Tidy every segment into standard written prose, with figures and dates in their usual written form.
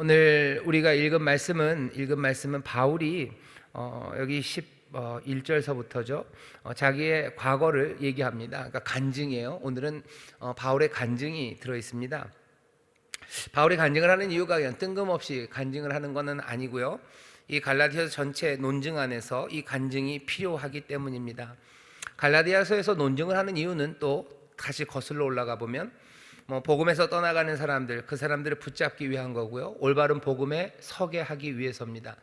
오늘 우리가 읽은 말씀은 바울이 여기 11절서부터죠. 자기의 과거를 얘기합니다. 그러니까 간증이에요. 오늘은 바울의 간증이 들어 있습니다. 바울이 간증을 하는 이유가 그냥 뜬금없이 간증을 하는 것은 아니고요. 이 갈라디아서 전체 논증 안에서 이 간증이 필요하기 때문입니다. 갈라디아서에서 논증을 하는 이유는 또 다시 거슬러 올라가 보면 복음에서 떠나가는 사람들, 그 사람들을 붙잡기 위한 거고요. 올바른 복음에 서게 하기 위해서입니다.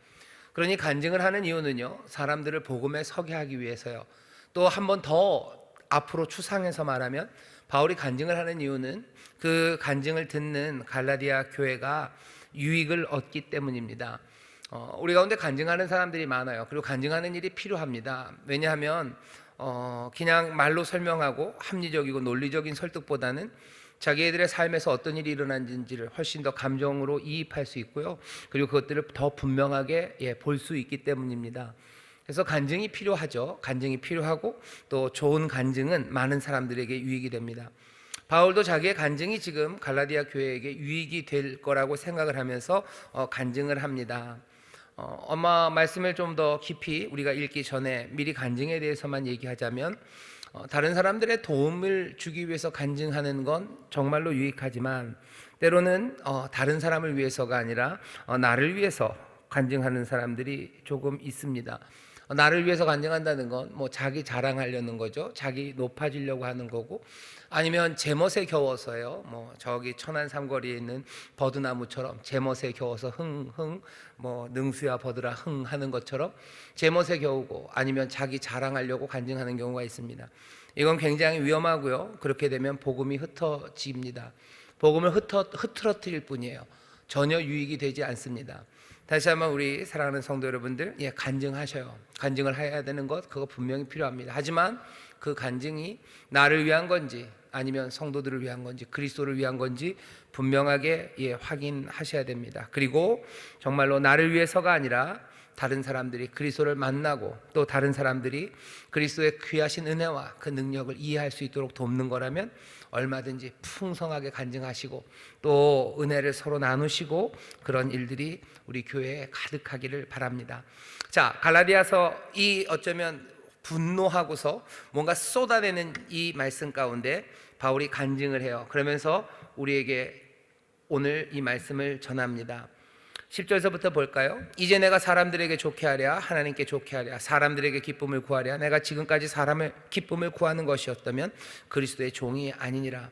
그러니 간증을 하는 이유는요, 사람들을 복음에 서게 하기 위해서요. 또 한 번 더 앞으로 추상해서 말하면 바울이 간증을 하는 이유는 그 간증을 듣는 갈라디아 교회가 유익을 얻기 때문입니다. 우리 가운데 간증하는 사람들이 많아요. 그리고 간증하는 일이 필요합니다. 왜냐하면 그냥 말로 설명하고 합리적이고 논리적인 설득보다는 자기들의 삶에서 어떤 일이 일어난지를 훨씬 더 감정으로 이입할 수 있고요. 그리고 그것들을 더 분명하게 볼 수 있기 때문입니다. 그래서 간증이 필요하죠. 간증이 필요하고 또 좋은 간증은 많은 사람들에게 유익이 됩니다. 바울도 자기의 간증이 지금 갈라디아 교회에게 유익이 될 거라고 생각을 하면서 간증을 합니다. 아마 말씀을 좀 더 깊이 우리가 읽기 전에 미리 간증에 대해서만 얘기하자면, 다른 사람들의 도움을 주기 위해서 간증하는 건 정말로 유익하지만 때로는 다른 사람을 위해서가 아니라 나를 위해서 간증하는 사람들이 조금 있습니다. 나를 위해서 간증한다는 건 자기 자랑하려는 거죠. 자기 높아지려고 하는 거고, 아니면 제멋에 겨워서요. 저기 천안 삼거리에 있는 버드나무처럼 제멋에 겨워서 흥흥 능수야 버드라 흥 하는 것처럼 제멋에 겨우고, 아니면 자기 자랑하려고 간증하는 경우가 있습니다. 이건 굉장히 위험하고요. 그렇게 되면 복음이 흩어집니다. 복음을 흐트러뜨릴 뿐이에요. 전혀 유익이 되지 않습니다. 다시 한번 우리 사랑하는 성도 여러분들, 간증하셔요. 간증을 해야 되는 것, 그거 분명히 필요합니다. 하지만 그 간증이 나를 위한 건지 아니면 성도들을 위한 건지 그리스도를 위한 건지 분명하게 확인하셔야 됩니다. 그리고 정말로 나를 위해서가 아니라 다른 사람들이 그리스도를 만나고 또 다른 사람들이 그리스도의 귀하신 은혜와 그 능력을 이해할 수 있도록 돕는 거라면 얼마든지 풍성하게 간증하시고 또 은혜를 서로 나누시고 그런 일들이 우리 교회에 가득하기를 바랍니다. 자, 갈라디아서 이 어쩌면 분노하고서 뭔가 쏟아내는 이 말씀 가운데 바울이 간증을 해요. 그러면서 우리에게 오늘 이 말씀을 전합니다. 10절서부터 볼까요? 이제 내가 사람들에게 좋게 하랴 하나님께 좋게 하랴 사람들에게 기쁨을 구하랴 내가 지금까지 사람의 기쁨을 구하는 것이었다면 그리스도의 종이 아니니라.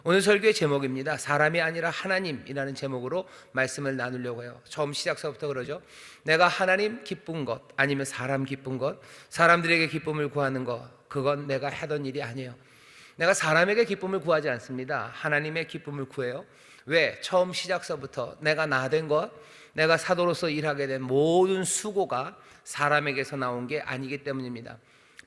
오늘 설교의 제목입니다. 사람이 아니라 하나님이라는 제목으로 말씀을 나누려고 해요. 처음 시작서부터 그러죠. 내가 하나님 기쁜 것 아니면 사람 기쁜 것, 사람들에게 기쁨을 구하는 것, 그건 내가 하던 일이 아니에요. 내가 사람에게 기쁨을 구하지 않습니다. 하나님의 기쁨을 구해요. 왜? 처음 시작서부터 내가 나된 것, 내가 사도로서 일하게 된 모든 수고가 사람에게서 나온 게 아니기 때문입니다.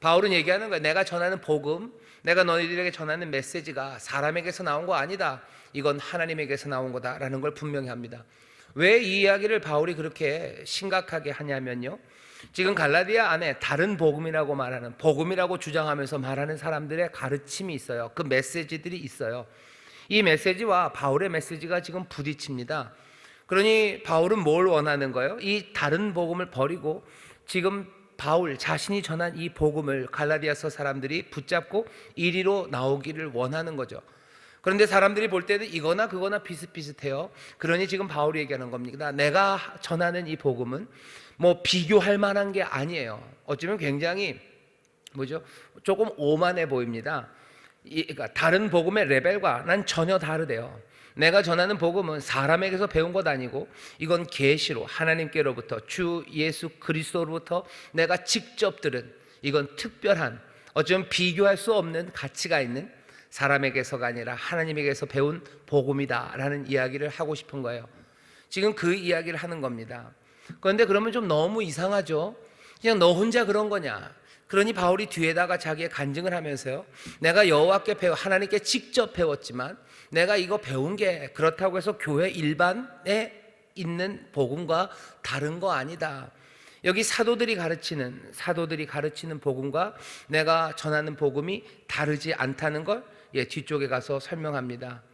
바울은 얘기하는 거예요. 내가 전하는 복음, 내가 너희들에게 전하는 메시지가 사람에게서 나온 거 아니다. 이건 하나님에게서 나온 거다라는 걸 분명히 합니다. 왜 이 이야기를 바울이 그렇게 심각하게 하냐면요, 지금 갈라디아 안에 다른 복음이라고 말하는, 복음이라고 주장하면서 말하는 사람들의 가르침이 있어요. 그 메시지들이 있어요. 이 메시지와 바울의 메시지가 지금 부딪힙니다. 그러니 바울은 뭘 원하는 거예요? 이 다른 복음을 버리고 지금 바울 자신이 전한 이 복음을 갈라디아서 사람들이 붙잡고 이리로 나오기를 원하는 거죠. 그런데 사람들이 볼 때는 이거나 그거나 비슷비슷해요. 그러니 지금 바울이 얘기하는 겁니다. 내가 전하는 이 복음은 비교할 만한 게 아니에요. 어쩌면 굉장히 조금 오만해 보입니다. 그러니까 다른 복음의 레벨과 난 전혀 다르대요. 내가 전하는 복음은 사람에게서 배운 것 아니고 이건 계시로 하나님께로부터 주 예수 그리스도로부터 내가 직접 들은, 이건 특별한, 어쩌면 비교할 수 없는 가치가 있는 사람에게서가 아니라 하나님에게서 배운 복음이다라는 이야기를 하고 싶은 거예요. 지금 그 이야기를 하는 겁니다. 그런데 그러면 좀 너무 이상하죠. 그냥 너 혼자 그런 거냐. 그러니 바울이 뒤에다가 자기의 간증을 하면서요, 내가 여호와께 하나님께 직접 배웠지만 내가 이거 배운 게 그렇다고 해서 교회 일반에 있는 복음과 다른 거 아니다. 여기 사도들이 가르치는 복음과 내가 전하는 복음이 다르지 않다는 걸 뒤쪽에 가서 설명합니다.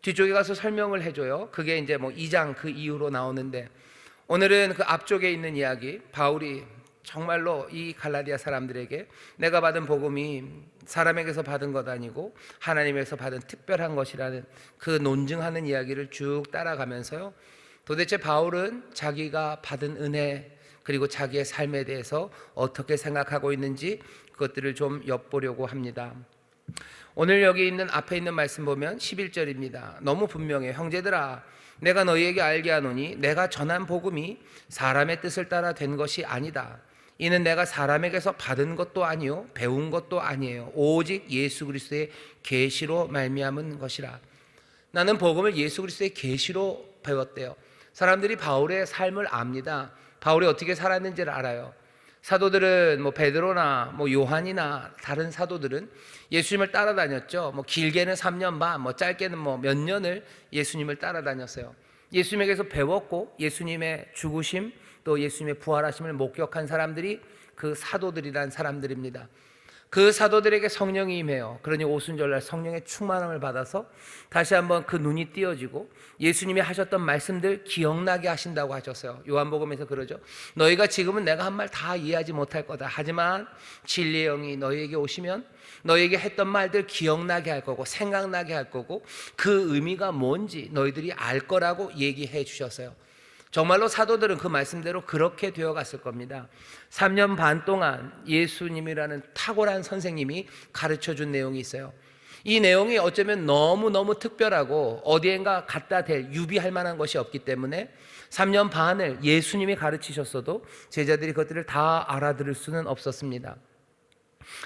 뒤쪽에 가서 설명을 해줘요. 그게 이제 뭐 2장 그 이후로 나오는데, 오늘은 그 앞쪽에 있는 이야기, 바울이 정말로 이 갈라디아 사람들에게 내가 받은 복음이 사람에게서 받은 것 아니고 하나님에서 받은 특별한 것이라는 그 논증하는 이야기를 쭉 따라가면서요, 도대체 바울은 자기가 받은 은혜 그리고 자기의 삶에 대해서 어떻게 생각하고 있는지 그것들을 좀 엿보려고 합니다. 오늘 여기 있는 앞에 있는 말씀 보면 11절입니다. 너무 분명해요. 형제들아, 내가 너희에게 알게 하노니 내가 전한 복음이 사람의 뜻을 따라 된 것이 아니다. 이는 내가 사람에게서 받은 것도 아니요 배운 것도 아니에요. 오직 예수 그리스도의 계시로 말미암은 것이라. 나는 복음을 예수 그리스도의 계시로 배웠대요. 사람들이 바울의 삶을 압니다. 바울이 어떻게 살았는지를 알아요. 사도들은 뭐 베드로나 뭐 요한이나 다른 사도들은 예수님을 따라다녔죠. 뭐 길게는 3년 반, 뭐 짧게는 뭐 몇 년을 예수님을 따라다녔어요. 예수님에게서 배웠고 예수님의 죽으심 또 예수님의 부활하심을 목격한 사람들이 그 사도들이란 사람들입니다. 그 사도들에게 성령이 임해요. 그러니 오순절날 성령의 충만함을 받아서 다시 한번 그 눈이 띄어지고 예수님이 하셨던 말씀들 기억나게 하신다고 하셨어요. 요한복음에서 그러죠. 너희가 지금은 내가 한 말 다 이해하지 못할 거다. 하지만 진리의 영이 너희에게 오시면 너희에게 했던 말들 기억나게 할 거고 생각나게 할 거고 그 의미가 뭔지 너희들이 알 거라고 얘기해 주셨어요. 정말로 사도들은 그 말씀대로 그렇게 되어갔을 겁니다. 3년 반 동안 예수님이라는 탁월한 선생님이 가르쳐준 내용이 있어요. 이 내용이 어쩌면 너무너무 특별하고 어디엔가 갖다 댈 유비할 만한 것이 없기 때문에 3년 반을 예수님이 가르치셨어도 제자들이 그것들을 다 알아들을 수는 없었습니다.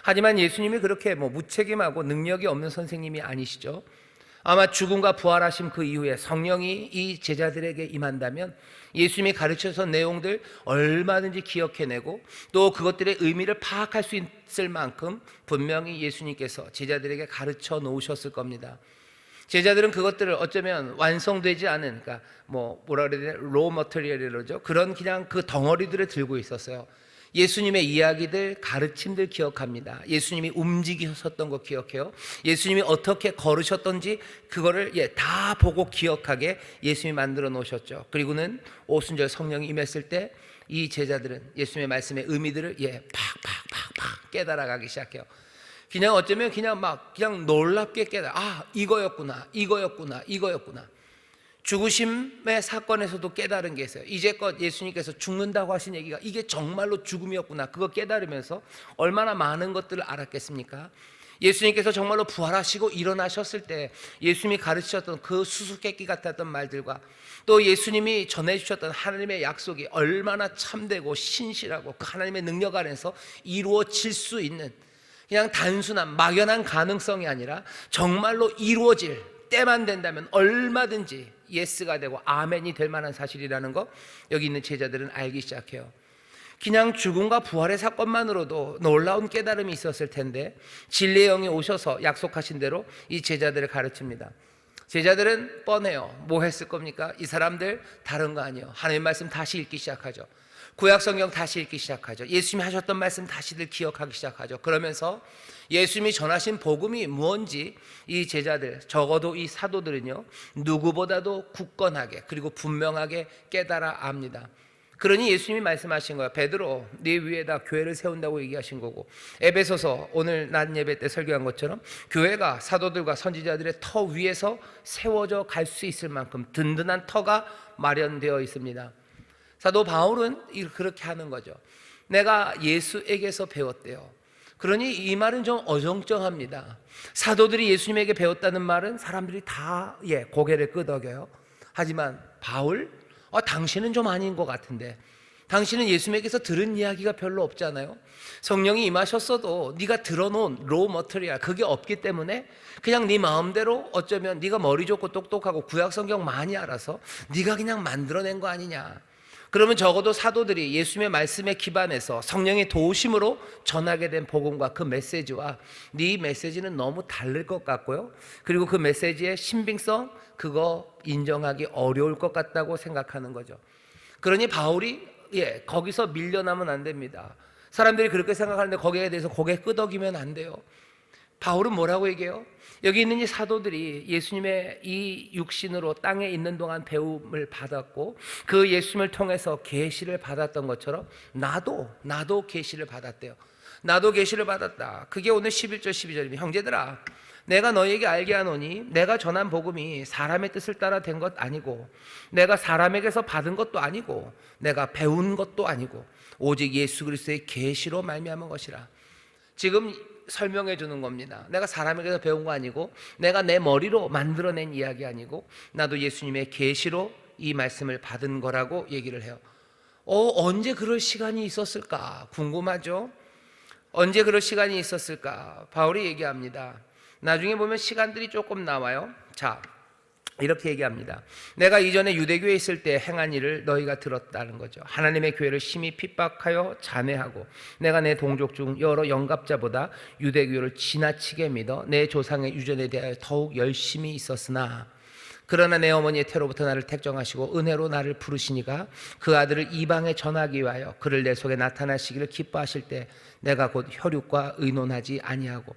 하지만 예수님이 그렇게 무책임하고 능력이 없는 선생님이 아니시죠. 아마 죽음과 부활하심 그 이후에 성령이 이 제자들에게 임한다면 예수님이 가르쳐선 내용들 얼마든지 기억해내고 또 그것들의 의미를 파악할 수 있을 만큼 분명히 예수님께서 제자들에게 가르쳐 놓으셨을 겁니다. 제자들은 그것들을 어쩌면 완성되지 않은, 그러니까 뭐라 그래야 되나, 로 머터리얼이라죠. 그런 그냥 그 덩어리들을 들고 있었어요. 예수님의 이야기들, 가르침들 기억합니다. 예수님이 움직이셨던 거 기억해요. 예수님이 어떻게 걸으셨던지 그거를 다 보고 기억하게 예수님이 만들어 놓으셨죠. 그리고는 오순절 성령이 임했을 때 이 제자들은 예수님의 말씀의 의미들을 팍팍팍팍 깨달아가기 시작해요. 그냥 어쩌면 그냥 놀랍게 이거였구나. 죽으심의 사건에서도 깨달은 게 있어요. 이제껏 예수님께서 죽는다고 하신 얘기가 이게 정말로 죽음이었구나. 그거 깨달으면서 얼마나 많은 것들을 알았겠습니까? 예수님께서 정말로 부활하시고 일어나셨을 때 예수님이 가르치셨던 그 수수께끼 같았던 말들과 또 예수님이 전해주셨던 하나님의 약속이 얼마나 참되고 신실하고 그 하나님의 능력 안에서 이루어질 수 있는, 그냥 단순한 막연한 가능성이 아니라 정말로 이루어질 때만 된다면 얼마든지 예스가 되고 아멘이 될 만한 사실이라는 거 여기 있는 제자들은 알기 시작해요. 그냥 죽음과 부활의 사건만으로도 놀라운 깨달음이 있었을 텐데 진리의 영이 오셔서 약속하신 대로 이 제자들을 가르칩니다. 제자들은 뻔해요. 뭐 했을 겁니까? 이 사람들 다른 거 아니에요. 하나님 말씀 다시 읽기 시작하죠. 구약 성경 다시 읽기 시작하죠. 예수님이 하셨던 말씀 다시들 기억하기 시작하죠. 그러면서 예수님이 전하신 복음이 무엇인지 이 제자들, 적어도 이 사도들은요, 누구보다도 굳건하게 그리고 분명하게 깨달아 압니다. 그러니 예수님이 말씀하신 거예요. 베드로, 네 위에다 교회를 세운다고 얘기하신 거고, 에베소서 오늘 낮 예배 때 설교한 것처럼 교회가 사도들과 선지자들의 터 위에서 세워져 갈 수 있을 만큼 든든한 터가 마련되어 있습니다. 사도 바울은 그렇게 하는 거죠. 내가 예수에게서 배웠대요. 그러니 이 말은 좀 어정쩡합니다. 사도들이 예수님에게 배웠다는 말은 사람들이 다 고개를 끄덕여요. 하지만 바울, 당신은 좀 아닌 것 같은데, 당신은 예수님에게서 들은 이야기가 별로 없잖아요. 성령이 임하셨어도 네가 들어놓은 로 머터리얼 그게 없기 때문에 그냥 네 마음대로 어쩌면 네가 머리 좋고 똑똑하고 구약 성경 많이 알아서 네가 그냥 만들어낸 거 아니냐. 그러면 적어도 사도들이 예수님의 말씀에 기반해서 성령의 도우심으로 전하게 된 복음과 그 메시지와 네 메시지는 너무 다를 것 같고요. 그리고 그 메시지의 신빙성 그거 인정하기 어려울 것 같다고 생각하는 거죠. 그러니 바울이 거기서 밀려나면 안 됩니다. 사람들이 그렇게 생각하는데 거기에 대해서 고개 끄덕이면 안 돼요. 바울은 뭐라고 얘기해요? 여기 있는 이 사도들이 예수님의 이 육신으로 땅에 있는 동안 배움을 받았고 그 예수님을 통해서 계시를 받았던 것처럼 나도 계시를 받았대요. 나도 계시를 받았다. 그게 오늘 11절 12절입니다. 형제들아, 내가 너에게 알게 하노니 내가 전한 복음이 사람의 뜻을 따라 된 것 아니고 내가 사람에게서 받은 것도 아니고 내가 배운 것도 아니고 오직 예수 그리스도의 계시로 말미암은 것이라. 지금 설명해 주는 겁니다. 내가 사람에게서 배운 거 아니고 내가 내 머리로 만들어낸 이야기 아니고 나도 예수님의 계시로 이 말씀을 받은 거라고 얘기를 해요. 언제 그럴 시간이 있었을까? 궁금하죠? 언제 그럴 시간이 있었을까? 바울이 얘기합니다. 나중에 보면 시간들이 조금 나와요. 자, 이렇게 얘기합니다. 내가 이전에 유대교에 있을 때 행한 일을 너희가 들었다는 거죠. 하나님의 교회를 심히 핍박하여 잔해하고 내가 내 동족 중 여러 영갑자보다 유대교를 지나치게 믿어 내 조상의 유전에 대하여 더욱 열심히 있었으나 그러나 내 어머니의 태로부터 나를 택정하시고 은혜로 나를 부르시니가 그 아들을 이방에 전하기 위하여 그를 내 속에 나타나시기를 기뻐하실 때 내가 곧 혈육과 의논하지 아니하고.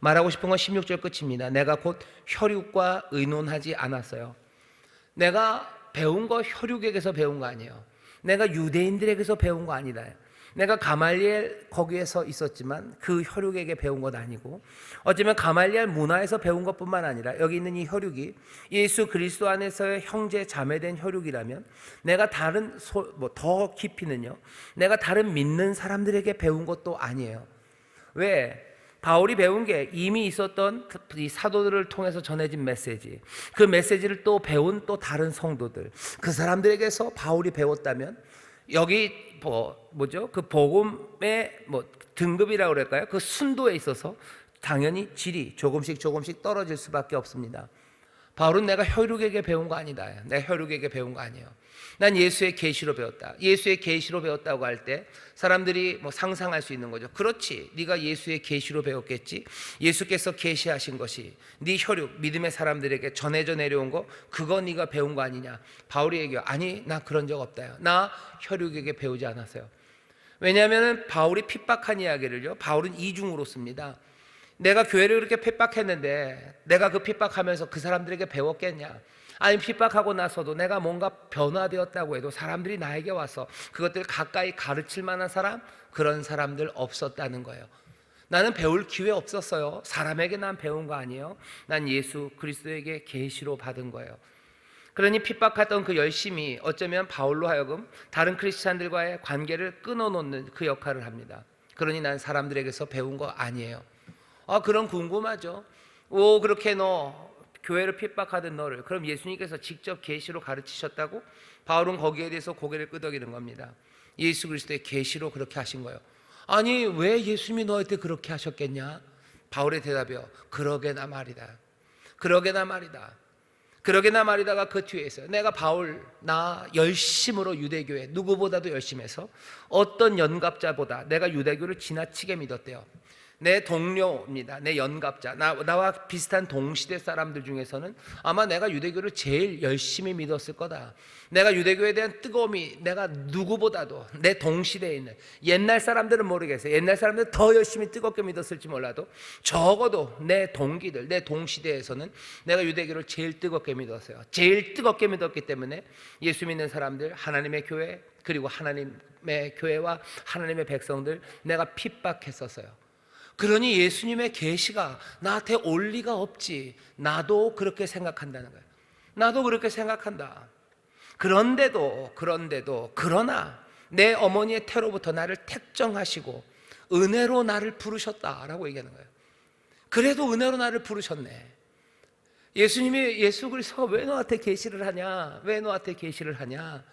말하고 싶은 건 16절 끝입니다. 내가 곧 혈육과 의논하지 않았어요. 내가 배운 거 혈육에게서 배운 거 아니에요. 내가 유대인들에게서 배운 거 아니다. 내가 가말리엘 거기에서 있었지만 그 혈육에게 배운 것 아니고 어쩌면 가말리엘 문화에서 배운 것뿐만 아니라 여기 있는 이 혈육이 예수 그리스도 안에서의 형제 자매된 혈육이라면 내가 다른 더 깊이는요, 내가 다른 믿는 사람들에게 배운 것도 아니에요. 왜? 바울이 배운 게 이미 있었던 이 사도들을 통해서 전해진 메시지, 그 메시지를 또 배운 또 다른 성도들, 그 사람들에게서 바울이 배웠다면 여기 그 복음의 등급이라고 그럴까요? 그 순도에 있어서 당연히 질이 조금씩 떨어질 수밖에 없습니다. 바울은 내가 혈육에게 배운 거 아니다. 내가 혈육에게 배운 거 아니에요. 난 예수의 계시로 배웠다. 예수의 계시로 배웠다고 할 때 사람들이 상상할 수 있는 거죠. 그렇지, 네가 예수의 계시로 배웠겠지. 예수께서 계시하신 것이 네 혈육, 믿음의 사람들에게 전해져 내려온 거, 그거 네가 배운 거 아니냐. 바울이 얘기해요. 아니, 나 그런 적 없다요. 나 혈육에게 배우지 않았어요. 왜냐하면 바울이 핍박한 이야기를요, 바울은 이중으로 씁니다. 내가 교회를 그렇게 핍박했는데 내가 그 핍박하면서 그 사람들에게 배웠겠냐? 아니, 핍박하고 나서도 내가 뭔가 변화되었다고 해도 사람들이 나에게 와서 그것들 가까이 가르칠 만한 사람, 그런 사람들 없었다는 거예요. 나는 배울 기회 없었어요. 사람에게 난 배운 거 아니에요. 난 예수 그리스도에게 계시로 받은 거예요. 그러니 핍박했던 그 열심이 어쩌면 바울로 하여금 다른 크리스찬들과의 관계를 끊어놓는 그 역할을 합니다. 그러니 난 사람들에게서 배운 거 아니에요. 그럼 궁금하죠. 그렇게 너 교회를 핍박하던 너를 그럼 예수님께서 직접 계시로 가르치셨다고? 바울은 거기에 대해서 고개를 끄덕이는 겁니다. 예수 그리스도의 계시로 그렇게 하신 거예요. 아니, 왜 예수님이 너한테 그렇게 하셨겠냐? 바울의 대답이요, 그러게나 말이다. 그러게나 말이다. 그러게나 말이다가 그 뒤에 있어요. 내가 바울, 나 열심으로 유대교회 누구보다도 열심히 해서 어떤 연갑자보다 내가 유대교를 지나치게 믿었대요. 내 동료입니다. 내 연갑자, 나와 비슷한 동시대 사람들 중에서는 아마 내가 유대교를 제일 열심히 믿었을 거다. 내가 유대교에 대한 뜨거움이 내가 누구보다도 내 동시대에 있는 옛날 사람들은 모르겠어요. 옛날 사람들은 더 열심히 뜨겁게 믿었을지 몰라도 적어도 내 동기들, 내 동시대에서는 내가 유대교를 제일 뜨겁게 믿었어요. 제일 뜨겁게 믿었기 때문에 예수 믿는 사람들, 하나님의 교회, 그리고 하나님의 교회와 하나님의 백성들 내가 핍박했었어요. 그러니 예수님의 계시가 나한테 올 리가 없지. 나도 그렇게 생각한다는 거예요. 나도 그렇게 생각한다. 그러나 내 어머니의 태로부터 나를 택정하시고 은혜로 나를 부르셨다라고 얘기하는 거예요. 그래도 은혜로 나를 부르셨네. 예수 그리스도가 왜 너한테 계시를 하냐? 왜 너한테 계시를 하냐?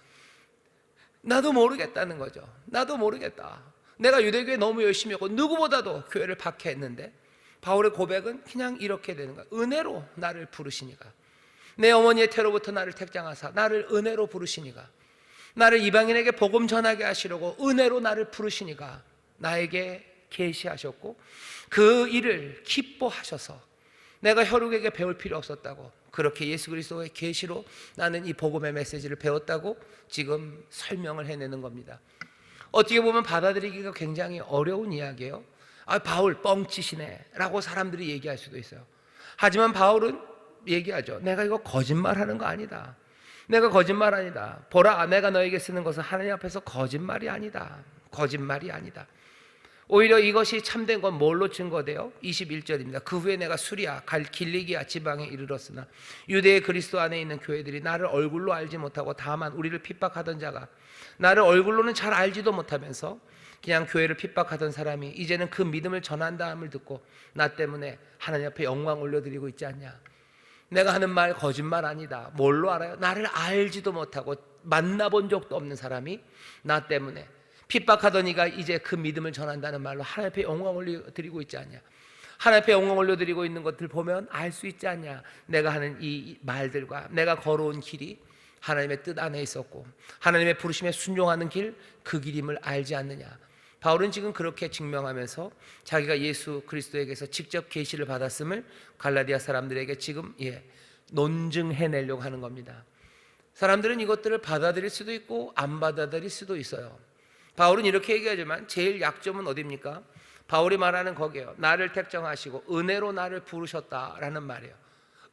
나도 모르겠다는 거죠. 나도 모르겠다. 내가 유대교에 너무 열심히 했고 누구보다도 교회를 박해했는데 바울의 고백은 그냥 이렇게 되는 거야. 은혜로 나를 부르시니까, 내 어머니의 태로부터 나를 택정하사 나를 은혜로 부르시니까, 나를 이방인에게 복음 전하게 하시려고 은혜로 나를 부르시니까 나에게 계시하셨고 그 일을 기뻐하셔서 내가 혈육에게 배울 필요 없었다고, 그렇게 예수 그리스도의 계시로 나는 이 복음의 메시지를 배웠다고 지금 설명을 해내는 겁니다. 어떻게 보면 받아들이기가 굉장히 어려운 이야기예요. 아, 바울 뻥치시네 라고 사람들이 얘기할 수도 있어요. 하지만 바울은 얘기하죠. 내가 이거 거짓말하는 거 아니다. 내가 거짓말 아니다. 보라, 내가 너에게 쓰는 것은 하나님 앞에서 거짓말이 아니다. 거짓말이 아니다. 오히려 이것이 참된 건 뭘로 증거돼요? 21절입니다. 그 후에 내가 수리아, 길리기아 지방에 이르렀으나 유대의 그리스도 안에 있는 교회들이 나를 얼굴로 알지 못하고 다만 우리를 핍박하던 자가 나를 얼굴로는 잘 알지도 못하면서 그냥 교회를 핍박하던 사람이 이제는 그 믿음을 전한다함을 듣고 나 때문에 하나님 앞에 영광 올려드리고 있지 않냐. 내가 하는 말 거짓말 아니다. 뭘로 알아요? 나를 알지도 못하고 만나본 적도 없는 사람이 나 때문에 핍박하던 이가 이제 그 믿음을 전한다는 말로 하나님 앞에 영광 올려드리고 있지 않냐. 하나님 앞에 영광 올려드리고 있는 것들 보면 알 수 있지 않냐. 내가 하는 이 말들과 내가 걸어온 길이 하나님의 뜻 안에 있었고 하나님의 부르심에 순종하는 길, 그 길임을 알지 않느냐. 바울은 지금 그렇게 증명하면서 자기가 예수 그리스도에게서 직접 계시를 받았음을 갈라디아 사람들에게 지금 논증해내려고 하는 겁니다. 사람들은 이것들을 받아들일 수도 있고 안 받아들일 수도 있어요. 바울은 이렇게 얘기하지만 제일 약점은 어디입니까? 바울이 말하는 거기에요. 나를 택정하시고 은혜로 나를 부르셨다라는 말이에요.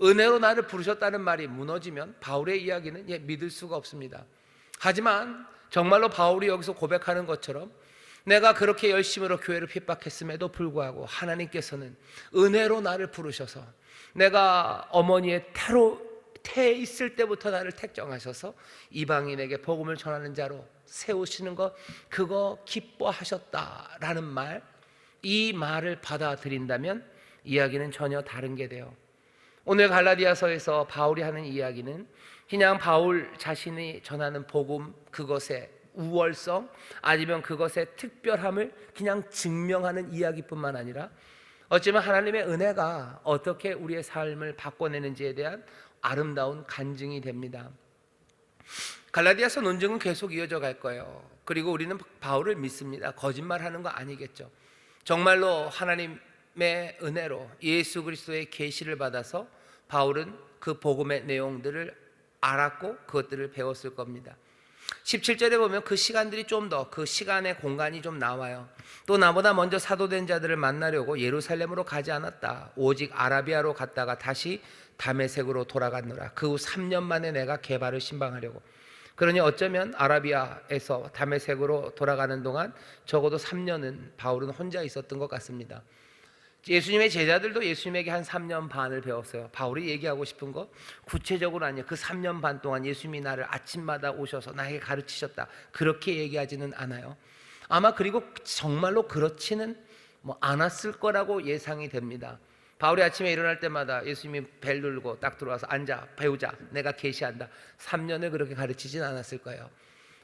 은혜로 나를 부르셨다는 말이 무너지면 바울의 이야기는 믿을 수가 없습니다. 하지만 정말로 바울이 여기서 고백하는 것처럼 내가 그렇게 열심으로 교회를 핍박했음에도 불구하고 하나님께서는 은혜로 나를 부르셔서 내가 어머니의 태에 있을 때부터 나를 택정하셔서 이방인에게 복음을 전하는 자로 세우시는 것, 그거 기뻐하셨다라는 말, 이 말을 받아들인다면 이야기는 전혀 다른 게 돼요. 오늘 갈라디아서에서 바울이 하는 이야기는 그냥 바울 자신이 전하는 복음, 그것의 우월성 아니면 그것의 특별함을 그냥 증명하는 이야기뿐만 아니라 어쩌면 하나님의 은혜가 어떻게 우리의 삶을 바꿔내는지에 대한 아름다운 간증이 됩니다. 갈라디아서 논증은 계속 이어져 갈 거예요. 그리고 우리는 바울을 믿습니다. 거짓말하는 거 아니겠죠. 정말로 하나님의 은혜로 예수 그리스도의 계시를 받아서 바울은 그 복음의 내용들을 알았고 그것들을 배웠을 겁니다. 17절에 보면 그 시간들이 좀 더 그 시간의 공간이 좀 나와요. 또 나보다 먼저 사도된 자들을 만나려고 예루살렘으로 가지 않았다. 오직 아라비아로 갔다가 다시 다메섹으로 돌아갔노라. 그 후 3년 만에 내가 게바를 신방하려고. 그러니 어쩌면 아라비아에서 다메섹으로 돌아가는 동안 적어도 3년은 바울은 혼자 있었던 것 같습니다. 예수님의 제자들도 예수님에게 한 3년 반을 배웠어요. 바울이 얘기하고 싶은 거 구체적으로 아니에요. 그 3년 반 동안 예수님이 나를 아침마다 오셔서 나에게 가르치셨다, 그렇게 얘기하지는 않아요. 아마 그리고 정말로 그렇지는 않았을 거라고 예상이 됩니다. 바울이 아침에 일어날 때마다 예수님이 벨 누르고 딱 들어와서 앉아, 배우자, 내가 계시한다, 3년을 그렇게 가르치진 않았을 거예요.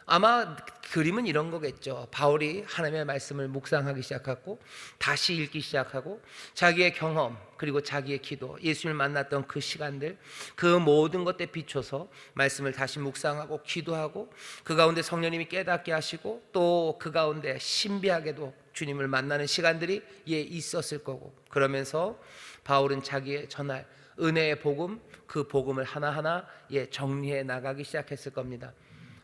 아마 그림은 이런 거겠죠. 바울이 하나님의 말씀을 묵상하기 시작하고 다시 읽기 시작하고 자기의 경험 그리고 자기의 기도, 예수님을 만났던 그 시간들, 그 모든 것에 비춰서 말씀을 다시 묵상하고 기도하고 그 가운데 성령님이 깨닫게 하시고 또 그 가운데 신비하게도 주님을 만나는 시간들이 있었을 거고, 그러면서 바울은 자기의 전할 은혜의 복음, 그 복음을 하나하나 정리해 나가기 시작했을 겁니다.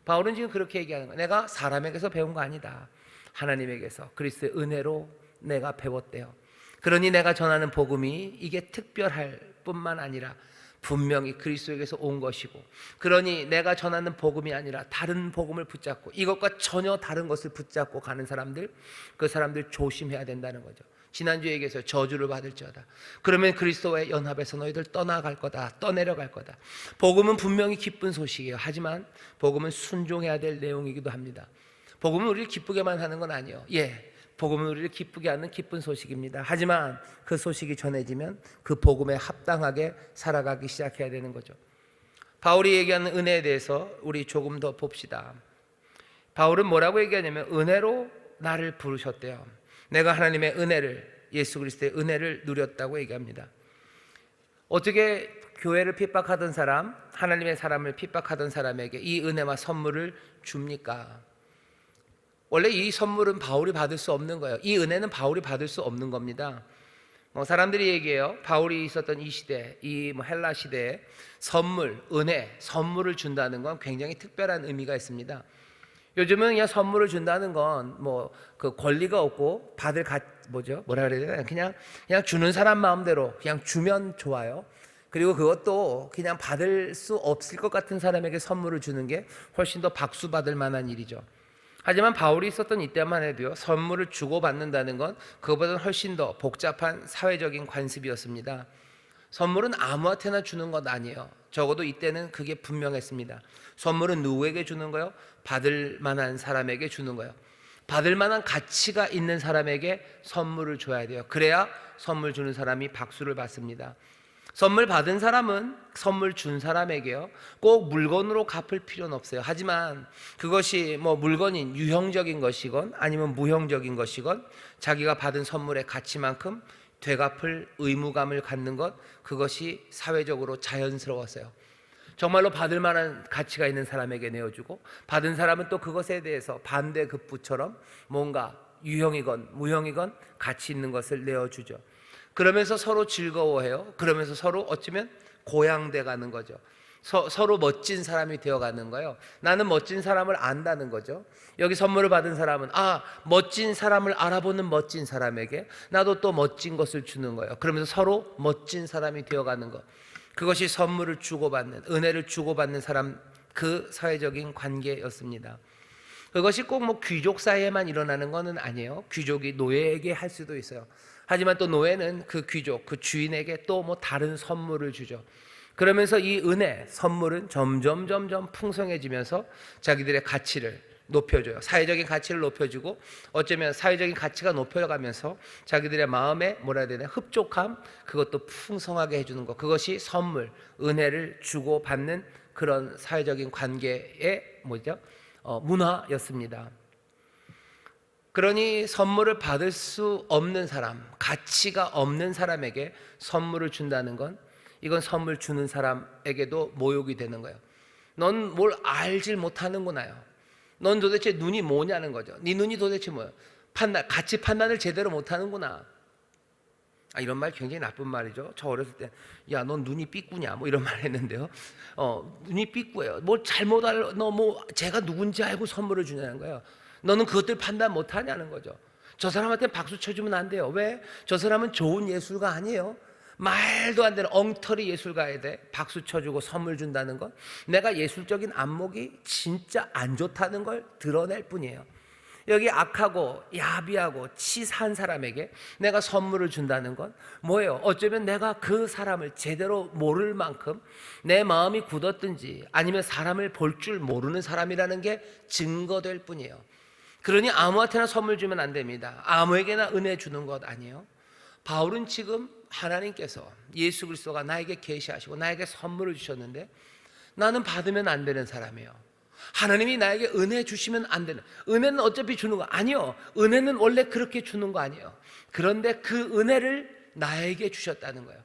바울은 지금 그렇게 얘기하는 거예요. 내가 사람에게서 배운 거 아니다. 하나님에게서 그리스도의 은혜로 내가 배웠대요. 그러니 내가 전하는 복음이 이게 특별할 뿐만 아니라 분명히 그리스도에게서 온 것이고, 그러니 내가 전하는 복음이 아니라 다른 복음을 붙잡고 이것과 전혀 다른 것을 붙잡고 가는 사람들, 그 사람들 조심해야 된다는 거죠. 지난주에 얘기해서 저주를 받을지어다. 그러면 그리스도와의 연합에서 너희들 떠나갈 거다, 떠내려갈 거다. 복음은 분명히 기쁜 소식이에요. 하지만 복음은 순종해야 될 내용이기도 합니다. 복음은 우리를 기쁘게만 하는 건 아니에요. 복음은 우리를 기쁘게 하는 기쁜 소식입니다. 하지만 그 소식이 전해지면 그 복음에 합당하게 살아가기 시작해야 되는 거죠. 바울이 얘기하는 은혜에 대해서 우리 조금 더 봅시다. 바울은 뭐라고 얘기하냐면 은혜로 나를 부르셨대요. 내가 하나님의 은혜를, 예수 그리스도의 은혜를 누렸다고 얘기합니다. 어떻게 교회를 핍박하던 사람, 하나님의 사람을 핍박하던 사람에게 이 은혜와 선물을 줍니까? 원래 이 선물은 바울이 받을 수 없는 거예요. 이 은혜는 바울이 받을 수 없는 겁니다. 사람들이 얘기해요. 바울이 있었던 이 시대, 이 헬라 시대에 선물, 은혜, 선물을 준다는 건 굉장히 특별한 의미가 있습니다. 요즘은 그냥 선물을 준다는 건 뭐 그 권리가 없고 받을 뭐라 그래야 되나, 그냥 주는 사람 마음대로 그냥 주면 좋아요. 그리고 그것도 그냥 받을 수 없을 것 같은 사람에게 선물을 주는 게 훨씬 더 박수 받을 만한 일이죠. 하지만 바울이 있었던 이때만 해도요, 선물을 주고받는다는 건 그것보다는 훨씬 더 복잡한 사회적인 관습이었습니다. 선물은 아무한테나 주는 것 아니에요. 적어도 이때는 그게 분명했습니다. 선물은 누구에게 주는 거요? 받을 만한 사람에게 주는 거예요. 받을 만한 가치가 있는 사람에게 선물을 줘야 돼요. 그래야 선물 주는 사람이 박수를 받습니다. 선물 받은 사람은 선물 준 사람에게요, 꼭 물건으로 갚을 필요는 없어요. 하지만 그것이 뭐 물건인 유형적인 것이건 아니면 무형적인 것이건 자기가 받은 선물의 가치만큼 되갚을 의무감을 갖는 것, 그것이 사회적으로 자연스러웠어요. 정말로 받을 만한 가치가 있는 사람에게 내어주고, 받은 사람은 또 그것에 대해서 반대급부처럼 뭔가 유형이건 무형이건 가치 있는 것을 내어주죠. 그러면서 서로 즐거워해요. 그러면서 서로 어쩌면 고양돼 가는 거죠. 서로 멋진 사람이 되어가는 거예요. 나는 멋진 사람을 안다는 거죠. 여기 선물을 받은 사람은 멋진 사람을 알아보는 멋진 사람에게 나도 또 멋진 것을 주는 거예요. 그러면서 서로 멋진 사람이 되어가는 것, 그것이 선물을 주고받는, 은혜를 주고받는 사람, 그 사회적인 관계였습니다. 그것이 꼭 뭐 귀족 사이에만 일어나는 것은 아니에요. 귀족이 노예에게 할 수도 있어요. 하지만 또 노예는 그 귀족, 그 주인에게 또 뭐 다른 선물을 주죠. 그러면서 이 은혜, 선물은 점점 풍성해지면서 자기들의 가치를 높여줘요. 사회적인 가치를 높여주고, 어쩌면 사회적인 가치가 높여가면서 자기들의 마음에 뭐라 해야 되나, 흡족함, 그것도 풍성하게 해주는 것, 그것이 선물, 은혜를 주고받는 그런 사회적인 관계의 문화였습니다. 그러니 선물을 받을 수 없는 사람, 가치가 없는 사람에게 선물을 준다는 건, 이건 선물 주는 사람에게도 모욕이 되는 거예요. 넌 뭘 알질 못하는구나요. 넌 도대체 눈이 뭐냐는 거죠. 네 눈이 도대체 뭐예요? 가치 판단을 제대로 못하는구나. 이런 말 굉장히 나쁜 말이죠. 저 어렸을 때, 야, 넌 눈이 삐꾸냐, 뭐 이런 말 했는데요. 눈이 삐꾸예요. 뭘 잘못 너 뭐 제가 누군지 알고 선물을 주냐는 거예요. 너는 그것들 판단 못하냐는 거죠. 저 사람한테 박수 쳐주면 안 돼요. 왜? 저 사람은 좋은 예술가 아니에요. 말도 안 되는 엉터리 예술가에 대해 박수 쳐주고 선물 준다는 건 내가 예술적인 안목이 진짜 안 좋다는 걸 드러낼 뿐이에요. 여기 악하고 야비하고 치사한 사람에게 내가 선물을 준다는 건 뭐예요? 어쩌면 내가 그 사람을 제대로 모를 만큼 내 마음이 굳었든지 아니면 사람을 볼 줄 모르는 사람이라는 게 증거될 뿐이에요. 그러니 아무한테나 선물 주면 안 됩니다. 아무에게나 은혜 주는 것 아니에요. 바울은 지금 하나님께서, 예수 그리스도가 나에게 계시하시고 나에게 선물을 주셨는데 나는 받으면 안 되는 사람이에요. 하나님이 나에게 은혜 주시면 안 되는, 은혜는 어차피 주는 거 아니에요. 은혜는 원래 그렇게 주는 거 아니에요. 그런데 그 은혜를 나에게 주셨다는 거예요.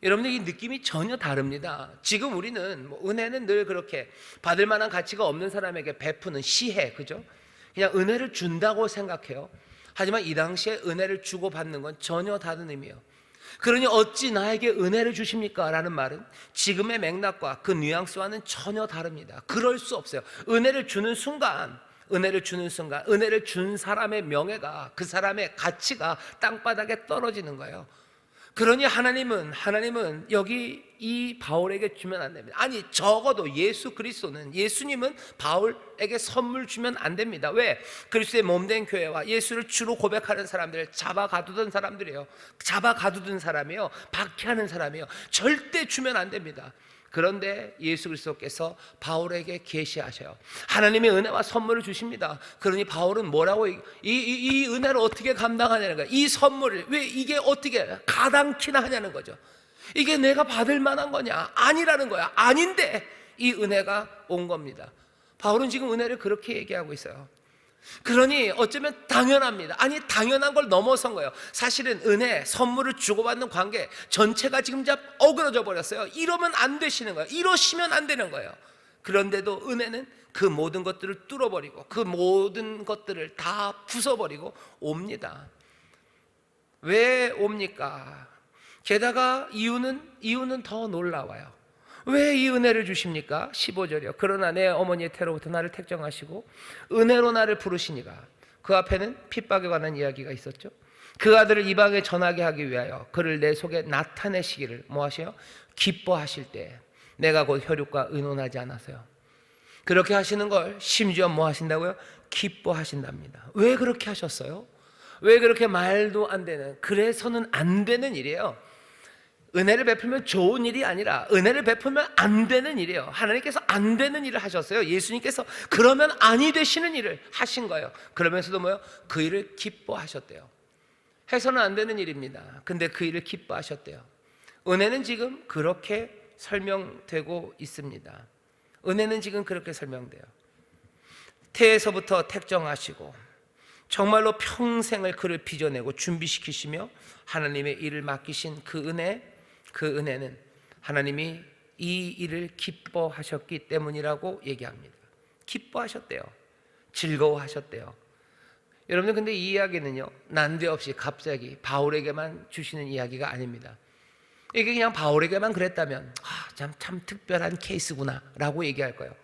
여러분들, 이 느낌이 전혀 다릅니다. 지금 우리는 은혜는 늘 그렇게 받을 만한 가치가 없는 사람에게 베푸는 시혜, 그죠? 그냥 은혜를 준다고 생각해요. 하지만 이 당시에 은혜를 주고받는 건 전혀 다른 의미예요. 그러니 어찌 나에게 은혜를 주십니까? 라는 말은 지금의 맥락과 그 뉘앙스와는 전혀 다릅니다. 그럴 수 없어요. 은혜를 주는 순간, 은혜를 준 사람의 명예가, 그 사람의 가치가 땅바닥에 떨어지는 거예요. 그러니 하나님은 여기 이 바울에게 주면 안 됩니다. 아니, 적어도 예수님은 바울에게 선물 주면 안 됩니다. 왜? 그리스도의 몸된 교회와 예수를 주로 고백하는 사람들을 잡아가두던 사람들이에요. 잡아가두던 사람이에요. 박해하는 사람이에요. 절대 주면 안 됩니다. 그런데 예수 그리스도께서 바울에게 계시하셔요. 하나님의 은혜와 선물을 주십니다. 그러니 바울은 뭐라고, 이 은혜를 어떻게 감당하냐는 거예요. 이 선물을 왜 이게 어떻게 가당키나 하냐는 거죠. 이게 내가 받을 만한 거냐? 아니라는 거야. 아닌데 이 은혜가 온 겁니다. 바울은 지금 은혜를 그렇게 얘기하고 있어요. 그러니 어쩌면 당연합니다. 아니, 당연한 걸 넘어선 거예요. 사실은 은혜, 선물을 주고받는 관계 전체가 지금 어그러져 버렸어요. 이러면 안 되시는 거예요. 이러시면 안 되는 거예요. 그런데도 은혜는 그 모든 것들을 뚫어버리고 그 모든 것들을 다 부숴버리고 옵니다. 왜 옵니까? 게다가 이유는 더 놀라워요. 왜 이 은혜를 주십니까? 15절이요. 그러나 내 어머니의 태로부터 나를 택정하시고 은혜로 나를 부르시니가. 그 앞에는 핍박에 관한 이야기가 있었죠. 그 아들을 이방에 전하게 하기 위하여 그를 내 속에 나타내시기를 뭐 하셔요? 기뻐하실 때 내가 곧 혈육과 의논하지 않아서요. 그렇게 하시는 걸 심지어 뭐 하신다고요? 기뻐하신답니다. 왜 그렇게 하셨어요? 왜 그렇게 말도 안 되는, 그래서는 안 되는 일이에요. 은혜를 베풀면 좋은 일이 아니라 은혜를 베풀면 안 되는 일이에요. 하나님께서 안 되는 일을 하셨어요. 예수님께서 그러면 아니 되시는 일을 하신 거예요. 그러면서도 뭐요? 그 일을 기뻐하셨대요. 해서는 안 되는 일입니다. 근데 그 일을 기뻐하셨대요. 은혜는 지금 그렇게 설명되고 있습니다. 은혜는 지금 그렇게 설명돼요. 태에서부터 택정하시고 정말로 평생을 그를 빚어내고 준비시키시며 하나님의 일을 맡기신 그 은혜는 하나님이 이 일을 기뻐하셨기 때문이라고 얘기합니다. 기뻐하셨대요. 즐거워하셨대요. 여러분들, 근데 이 이야기는요, 난데없이 갑자기 바울에게만 주시는 이야기가 아닙니다. 이게 그냥 바울에게만 그랬다면 참 특별한 케이스구나 라고 얘기할 거예요.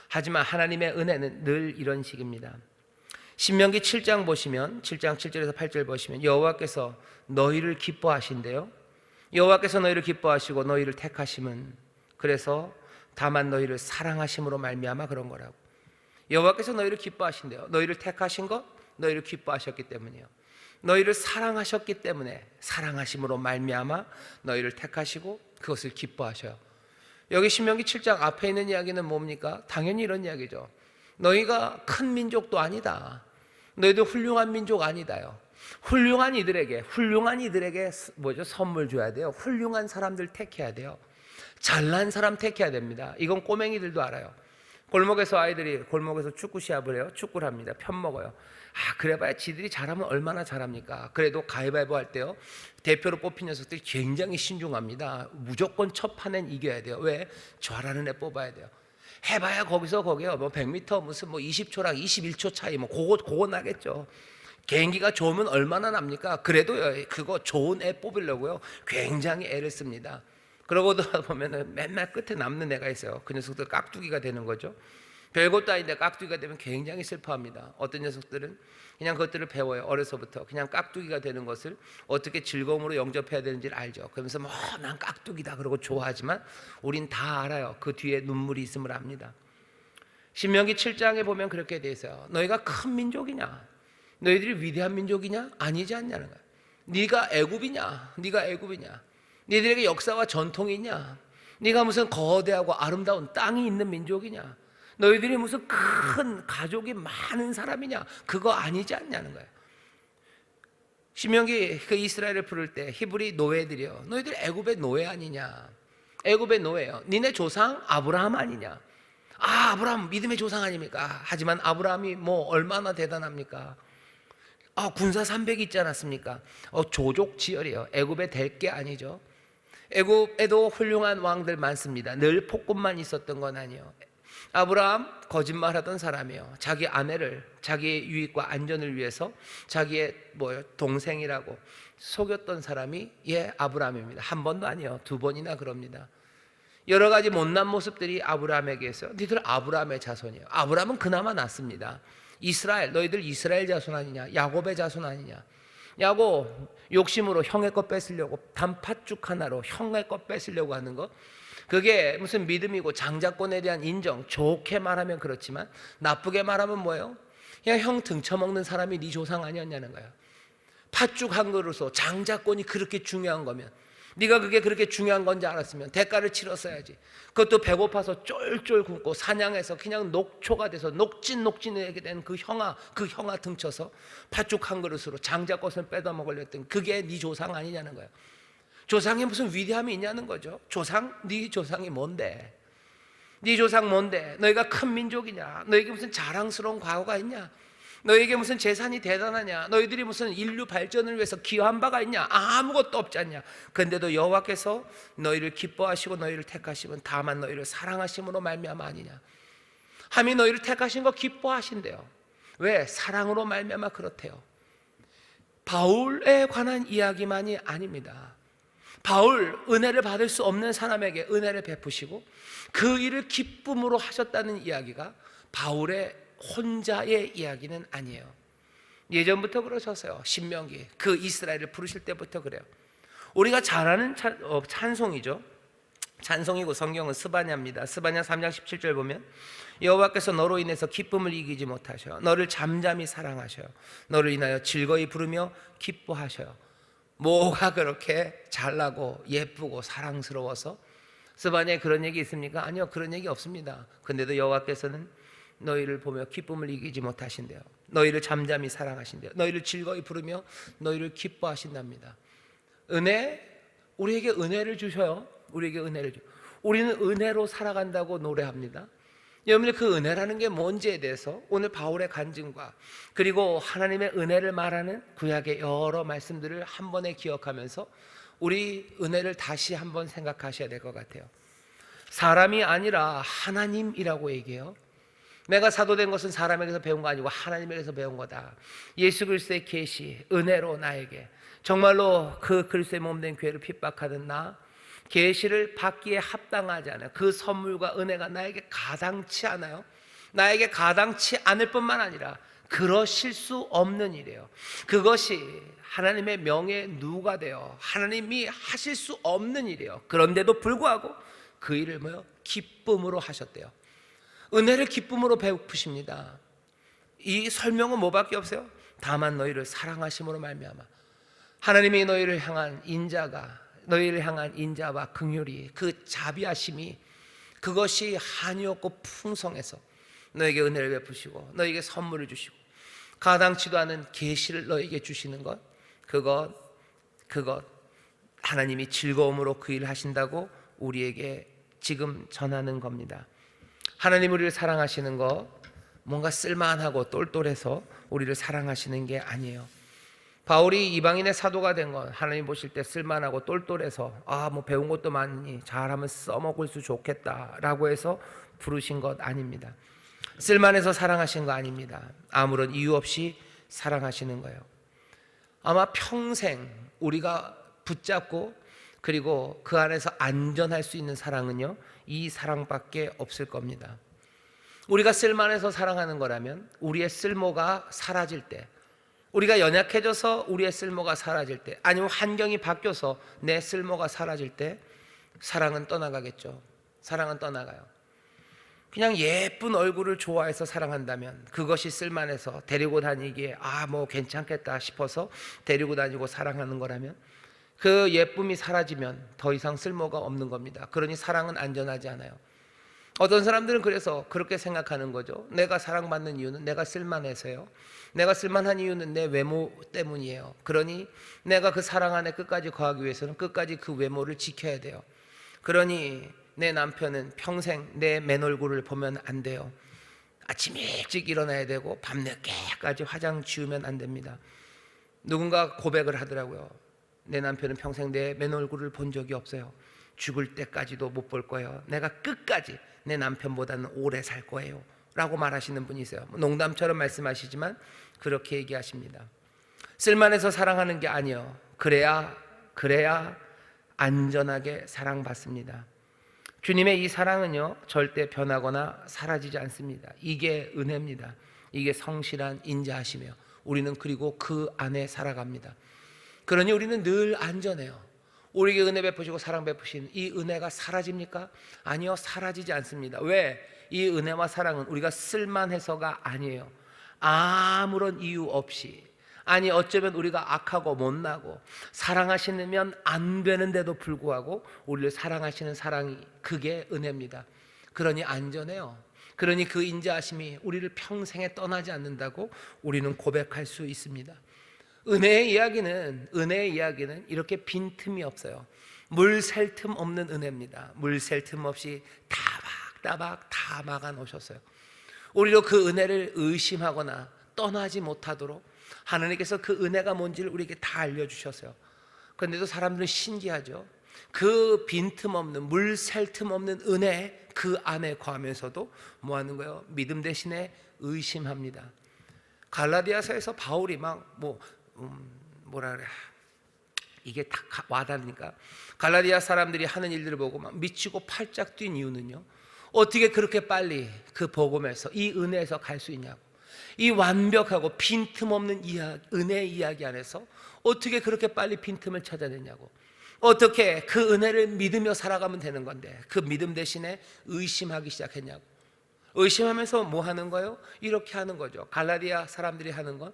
하지만 하나님의 은혜는 늘 이런 식입니다. 신명기 7장 보시면 7장 7절에서 8절 보시면 여호와께서 너희를 기뻐하신대요. 여호와께서 너희를 기뻐하시고 너희를 택하심은 그래서 다만 너희를 사랑하심으로 말미암아 그런 거라고. 여호와께서 너희를 기뻐하신대요. 너희를 택하신 것, 너희를 기뻐하셨기 때문이에요. 너희를 사랑하셨기 때문에 사랑하심으로 말미암아 너희를 택하시고 그것을 기뻐하셔요. 여기 신명기 7장 앞에 있는 이야기는 뭡니까? 당연히 이런 이야기죠. 너희가 큰 민족도 아니다. 너희도 훌륭한 민족 아니다요. 훌륭한 이들에게 뭐죠? 선물 줘야 돼요. 훌륭한 사람들 택해야 돼요. 잘난 사람 택해야 됩니다. 이건 꼬맹이들도 알아요. 골목에서 축구 시합을 해요. 축구를 합니다. 편먹어요. 그래봐야 지들이 잘하면 얼마나 잘합니까? 그래도 가위바위보 할 때요, 대표로 뽑힌 녀석들이 굉장히 신중합니다. 무조건 첫 판엔 이겨야 돼요. 왜? 잘하는 애 뽑아야 돼요. 해봐야 거기요 뭐 100m 무슨 뭐 20초랑 21초 차이 뭐 그거 나겠죠. 개인기가 좋으면 얼마나 납니까? 그래도요, 그거 좋은 애 뽑으려고요 굉장히 애를 씁니다. 그러고 보면은 맨날 끝에 남는 애가 있어요. 그 녀석들 깍두기가 되는 거죠. 별것도 아닌데 깍두기가 되면 굉장히 슬퍼합니다. 어떤 녀석들은 그냥 그것들을 배워요. 어려서부터 그냥 깍두기가 되는 것을 어떻게 즐거움으로 영접해야 되는지를 알죠. 그러면서 난 깍두기다 그러고 좋아하지만 우린 다 알아요. 그 뒤에 눈물이 있음을 압니다. 신명기 7장에 보면 그렇게 돼 있어요. 너희가 큰 민족이냐? 너희들이 위대한 민족이냐? 아니지 않냐는 거야. 네가 애굽이냐? 너희들에게 역사와 전통이 있냐? 네가 무슨 거대하고 아름다운 땅이 있는 민족이냐? 너희들이 무슨 큰 가족이 많은 사람이냐? 그거 아니지 않냐는 거예요. 신명기 그 이스라엘을 부를 때 히브리 노예들이요, 너희들 애굽의 노예 아니냐? 애굽의 노예요. 니네 조상 아브라함 아니냐? 아브라함 믿음의 조상 아닙니까? 하지만 아브라함이 뭐 얼마나 대단합니까? 군사 300이 있지 않았습니까? 조족 지열이에요. 애굽에 될 게 아니죠. 애굽에도 훌륭한 왕들 많습니다. 늘 폭군만 있었던 건 아니에요. 아브라함 거짓말하던 사람이에요. 자기 아내를 자기의 유익과 안전을 위해서 자기의 동생이라고 속였던 사람이 아브라함입니다. 한 번도 아니에요. 두 번이나 그럽니다. 여러 가지 못난 모습들이 아브라함에게 있어요. 너희들 아브라함의 자손이에요. 아브라함은 그나마 낫습니다. 이스라엘, 너희들 이스라엘 자손 아니냐? 야곱의 자손 아니냐? 야곱 욕심으로 형의 것 뺏으려고, 단팥죽 하나로 형의 것 뺏으려고 하는 거, 그게 무슨 믿음이고 장자권에 대한 인정. 좋게 말하면 그렇지만 나쁘게 말하면 뭐예요? 그냥 형 등쳐먹는 사람이 네 조상 아니었냐는 거야. 팥죽 한 그릇으로 장자권이 그렇게 중요한 거면, 네가 그게 그렇게 중요한 건지 알았으면 대가를 치렀어야지. 그것도 배고파서 쫄쫄 굶고 사냥해서 그냥 녹초가 돼서 녹진하게 된 그 형아 등쳐서 팥죽 한 그릇으로 장자권을 빼다 먹으려 했던 그게 네 조상 아니냐는 거예요. 조상에 무슨 위대함이 있냐는 거죠. 네 조상이 뭔데? 네 조상 뭔데? 너희가 큰 민족이냐? 너에게 무슨 자랑스러운 과거가 있냐? 너에게 무슨 재산이 대단하냐? 너희들이 무슨 인류 발전을 위해서 기여한 바가 있냐? 아무것도 없지 않냐? 그런데도 여호와께서 너희를 기뻐하시고 너희를 택하시면 다만 너희를 사랑하심으로 말미암아 아니냐? 함이 너희를 택하신 거 기뻐하신대요. 왜? 사랑으로 말미암아 그렇대요. 바울에 관한 이야기만이 아닙니다. 바울, 은혜를 받을 수 없는 사람에게 은혜를 베푸시고 그 일을 기쁨으로 하셨다는 이야기가 바울의 혼자의 이야기는 아니에요. 예전부터 그러셨어요. 신명기 그 이스라엘을 부르실 때부터 그래요. 우리가 잘 아는 찬송이죠. 찬송이고 성경은 스바냐입니다. 스바냐 3장 17절 보면 여호와께서 너로 인해서 기쁨을 이기지 못하셔 너를 잠잠히 사랑하셔요 너를 인하여 즐거이 부르며 기뻐하셔요. 뭐가 그렇게 잘나고 예쁘고 사랑스러워서? 스바냐에 그런 얘기 있습니까? 아니요, 그런 얘기 없습니다. 근데도 여호와께서는 너희를 보며 기쁨을 이기지 못하신대요. 너희를 잠잠히 사랑하신대요. 너희를 즐거이 부르며 너희를 기뻐하신답니다. 은혜, 우리에게 은혜를 주셔요. 우리에게 은혜를 주. 우리는 은혜로 살아간다고 노래합니다. 여러분들, 그 은혜라는 게 뭔지에 대해서 오늘 바울의 간증과 그리고 하나님의 은혜를 말하는 구약의 여러 말씀들을 한 번에 기억하면서 우리 은혜를 다시 한번 생각하셔야 될 것 같아요. 사람이 아니라 하나님이라고 얘기해요. 내가 사도된 것은 사람에게서 배운 거 아니고 하나님에게서 배운 거다. 예수 그리스도의 계시, 은혜로 나에게 정말로 그 그리스도의 몸된 교회를 핍박하던 나 계시를 받기에 합당하지 않아요. 그 선물과 은혜가 나에게 가당치 않아요. 나에게 가당치 않을 뿐만 아니라 그러실 수 없는 일이에요. 그것이 하나님의 명예 누가 되어 하나님이 하실 수 없는 일이에요. 그런데도 불구하고 그 일을 기쁨으로 하셨대요. 은혜를 기쁨으로 베푸십니다. 이 설명은 뭐밖에 없어요? 다만 너희를 사랑하심으로 말미암아 하나님이 너희를 향한 인자가 너희를 향한 인자와 긍휼이 그 자비하심이 그것이 한이었고 풍성해서 너에게 은혜를 베푸시고 너에게 선물을 주시고 가당치도 않은 계시를 너에게 주시는 것 그것 하나님이 즐거움으로 그 일을 하신다고 우리에게 지금 전하는 겁니다. 하나님 우리를 사랑하시는 거 뭔가 쓸만하고 똘똘해서 우리를 사랑하시는 게 아니에요. 바울이 이방인의 사도가 된 건 하나님 보실 때 쓸만하고 똘똘해서 배운 것도 많으니 잘하면 써먹을 수 좋겠다라고 해서 부르신 것 아닙니다. 쓸만해서 사랑하신 거 아닙니다. 아무런 이유 없이 사랑하시는 거예요. 아마 평생 우리가 붙잡고 그리고 그 안에서 안전할 수 있는 사랑은요, 이 사랑밖에 없을 겁니다. 우리가 쓸만해서 사랑하는 거라면 우리의 쓸모가 사라질 때, 우리가 연약해져서 우리의 쓸모가 사라질 때, 아니면 환경이 바뀌어서 내 쓸모가 사라질 때 사랑은 떠나가겠죠. 사랑은 떠나가요. 그냥 예쁜 얼굴을 좋아해서 사랑한다면 그것이 쓸만해서 데리고 다니기에 괜찮겠다 싶어서 데리고 다니고 사랑하는 거라면 그 예쁨이 사라지면 더 이상 쓸모가 없는 겁니다. 그러니 사랑은 안전하지 않아요. 어떤 사람들은 그래서 그렇게 생각하는 거죠. 내가 사랑받는 이유는 내가 쓸만해서요. 내가 쓸만한 이유는 내 외모 때문이에요. 그러니 내가 그 사랑 안에 끝까지 거하기 위해서는 끝까지 그 외모를 지켜야 돼요. 그러니 내 남편은 평생 내 맨 얼굴을 보면 안 돼요. 아침 일찍 일어나야 되고 밤늦게까지 화장 지우면 안 됩니다. 누군가 고백을 하더라고요. 내 남편은 평생 내 맨 얼굴을 본 적이 없어요. 죽을 때까지도 못 볼 거예요. 내가 끝까지 내 남편보다는 오래 살 거예요 라고 말하시는 분이 있어요. 농담처럼 말씀하시지만 그렇게 얘기하십니다. 쓸만해서 사랑하는 게 아니에요. 그래야 안전하게 사랑받습니다. 주님의 이 사랑은요, 절대 변하거나 사라지지 않습니다. 이게 은혜입니다. 이게 성실한 인자하시며 우리는 그리고 그 안에 살아갑니다. 그러니 우리는 늘 안전해요. 우리에게 은혜 베푸시고 사랑 베푸신 이 은혜가 사라집니까? 아니요, 사라지지 않습니다. 왜? 이 은혜와 사랑은 우리가 쓸만해서가 아니에요. 아무런 이유 없이, 아니 어쩌면 우리가 악하고 못나고 사랑하시면 안 되는데도 불구하고 우리를 사랑하시는 사랑이, 그게 은혜입니다. 그러니 안전해요. 그러니 그 인자하심이 우리를 평생에 떠나지 않는다고 우리는 고백할 수 있습니다. 은혜의 이야기는 이렇게 빈틈이 없어요. 물 셀 틈 없는 은혜입니다. 물 셀 틈 없이 따박따박 다 막아 놓으셨어요. 우리로 그 은혜를 의심하거나 떠나지 못하도록 하나님께서 그 은혜가 뭔지를 우리에게 다 알려주셨어요. 그런데도 사람들은 신기하죠. 그 빈틈 없는, 물 셀 틈 없는 은혜 그 안에 거하면서도 뭐 하는 거예요? 믿음 대신에 의심합니다. 갈라디아서에서 바울이 이게 다 와닿으니까 갈라디아 사람들이 하는 일들을 보고 막 미치고 팔짝 뛴 이유는요, 어떻게 그렇게 빨리 그 복음에서, 이 은혜에서 갈 수 있냐고. 이 완벽하고 빈틈없는 은혜의 이야기 안에서 어떻게 그렇게 빨리 빈틈을 찾아내냐고. 어떻게 그 은혜를 믿으며 살아가면 되는 건데 그 믿음 대신에 의심하기 시작했냐고. 의심하면서 뭐 하는 거예요? 이렇게 하는 거죠. 갈라디아 사람들이 하는 건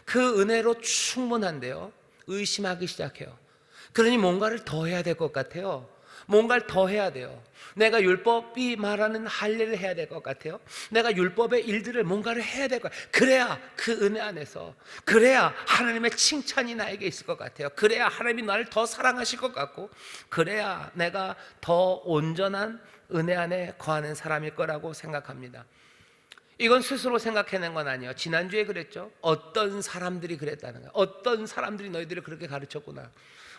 그 은혜로 충분한데요, 의심하기 시작해요. 그러니 뭔가를 더 해야 될 것 같아요. 뭔가를 더 해야 돼요. 내가 율법이 말하는 할례를 해야 될 것 같아요. 내가 율법의 일들을 뭔가를 해야 될 것 같아요. 그래야 그 은혜 안에서, 그래야 하나님의 칭찬이 나에게 있을 것 같아요. 그래야 하나님이 나를 더 사랑하실 것 같고, 그래야 내가 더 온전한 은혜 안에 거하는 사람일 거라고 생각합니다. 이건 스스로 생각해낸 건 아니에요. 지난주에 그랬죠. 어떤 사람들이 그랬다는 거예요. 어떤 사람들이 너희들을 그렇게 가르쳤구나.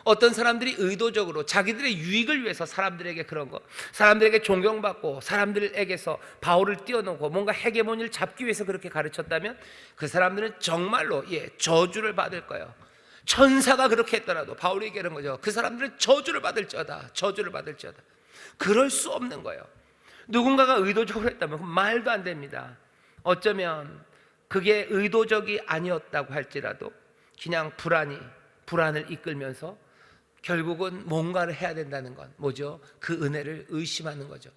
어떤 사람들이 의도적으로 자기들의 유익을 위해서 사람들에게 그런 거, 사람들에게 존경받고 사람들에게서 바울을 띄워놓고 뭔가 헤게모니를 잡기 위해서 그렇게 가르쳤다면 그 사람들은 정말로 저주를 받을 거예요. 천사가 그렇게 했더라도 바울이 얘기하는 거죠. 그 사람들은 저주를 받을지어다. 저주를 받을지어다. 그럴 수 없는 거예요. 누군가가 의도적으로 했다면 말도 안 됩니다. 어쩌면 그게 의도적이 아니었다고 할지라도 그냥 불안을 이끌면서 결국은 뭔가를 해야 된다는 건 뭐죠? 그 은혜를 의심하는 거죠.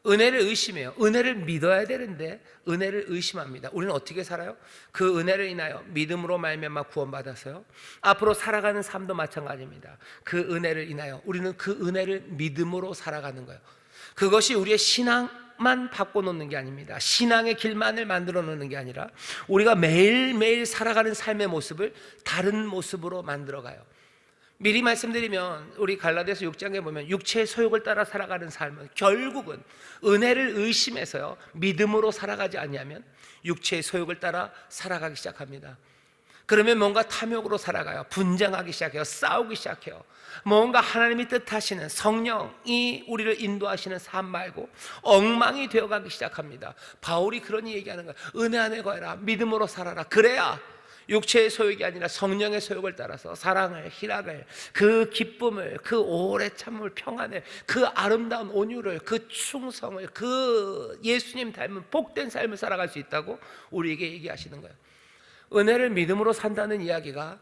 은혜를 의심해요. 은혜를 믿어야 되는데 은혜를 의심합니다. 우리는 어떻게 살아요? 그 은혜를 인하여 믿음으로 말미암아 구원받아서요, 앞으로 살아가는 삶도 마찬가지입니다. 그 은혜를 인하여 우리는 그 은혜를 믿음으로 살아가는 거예요. 그것이 우리의 신앙만 바꿔놓는 게 아닙니다. 신앙의 길만을 만들어 놓는 게 아니라 우리가 매일매일 살아가는 삶의 모습을 다른 모습으로 만들어가요. 미리 말씀드리면 우리 갈라디아서 6장에 보면 육체의 소욕을 따라 살아가는 삶은 결국은 은혜를 의심해서요, 믿음으로 살아가지 아니하면 육체의 소욕을 따라 살아가기 시작합니다. 그러면 뭔가 탐욕으로 살아가요. 분쟁하기 시작해요. 싸우기 시작해요. 뭔가 하나님이 뜻하시는 성령이 우리를 인도하시는 삶 말고 엉망이 되어가기 시작합니다. 바울이 그러니 얘기하는 거예요. 은혜 안에 거해라. 믿음으로 살아라. 그래야 육체의 소욕이 아니라 성령의 소욕을 따라서 사랑을, 희락을, 그 기쁨을, 그 오래 참을 평안을, 그 아름다운 온유를, 그 충성을, 그 예수님 닮은 복된 삶을 살아갈 수 있다고 우리에게 얘기하시는 거예요. 은혜를 믿음으로 산다는 이야기가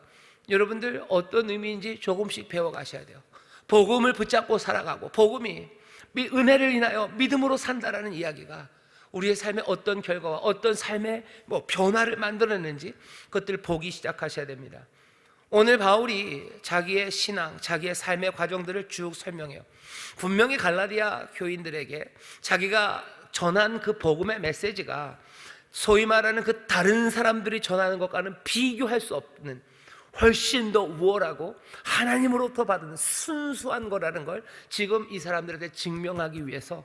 여러분들 어떤 의미인지 조금씩 배워가셔야 돼요. 복음을 붙잡고 살아가고, 복음이 은혜를 인하여 믿음으로 산다라는 이야기가 우리의 삶에 어떤 결과와 어떤 삶의 변화를 만들어내는지 그것들을 보기 시작하셔야 됩니다. 오늘 바울이 자기의 신앙, 자기의 삶의 과정들을 쭉 설명해요. 분명히 갈라디아 교인들에게 자기가 전한 그 복음의 메시지가 소위 말하는 그 다른 사람들이 전하는 것과는 비교할 수 없는 훨씬 더 우월하고 하나님으로부터 받은 순수한 거라는 걸 지금 이 사람들한테 증명하기 위해서,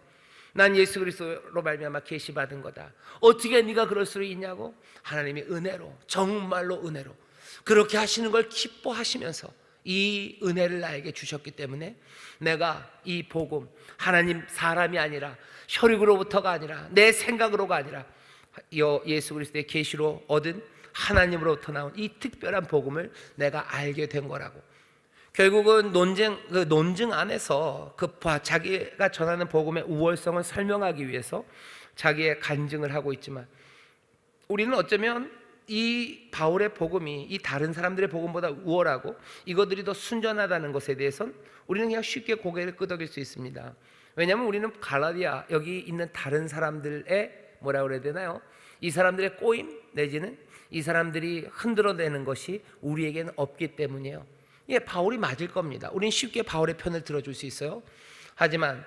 난 예수 그리스도로 말미암아 계시받은 거다. 어떻게 네가 그럴 수 있냐고. 하나님이 은혜로, 정말로 은혜로 그렇게 하시는 걸 기뻐하시면서 이 은혜를 나에게 주셨기 때문에 내가 이 복음, 하나님 사람이 아니라 혈육으로부터가 아니라 내 생각으로가 아니라 예수 그리스도의 계시로 얻은 하나님으로부터 나온 이 특별한 복음을 내가 알게 된 거라고. 결국은 논증 안에서 자기가 전하는 복음의 우월성을 설명하기 위해서 자기의 간증을 하고 있지만, 우리는 어쩌면 이 바울의 복음이 이 다른 사람들의 복음보다 우월하고 이것들이 더 순전하다는 것에 대해서는 우리는 그냥 쉽게 고개를 끄덕일 수 있습니다. 왜냐하면 우리는 갈라디아 여기 있는 다른 사람들의 뭐라 그래야 되나요? 이 사람들의 꼬임 내지는 이 사람들이 흔들어내는 것이 우리에게는 없기 때문이에요. 바울이 맞을 겁니다. 우리는 쉽게 바울의 편을 들어줄 수 있어요. 하지만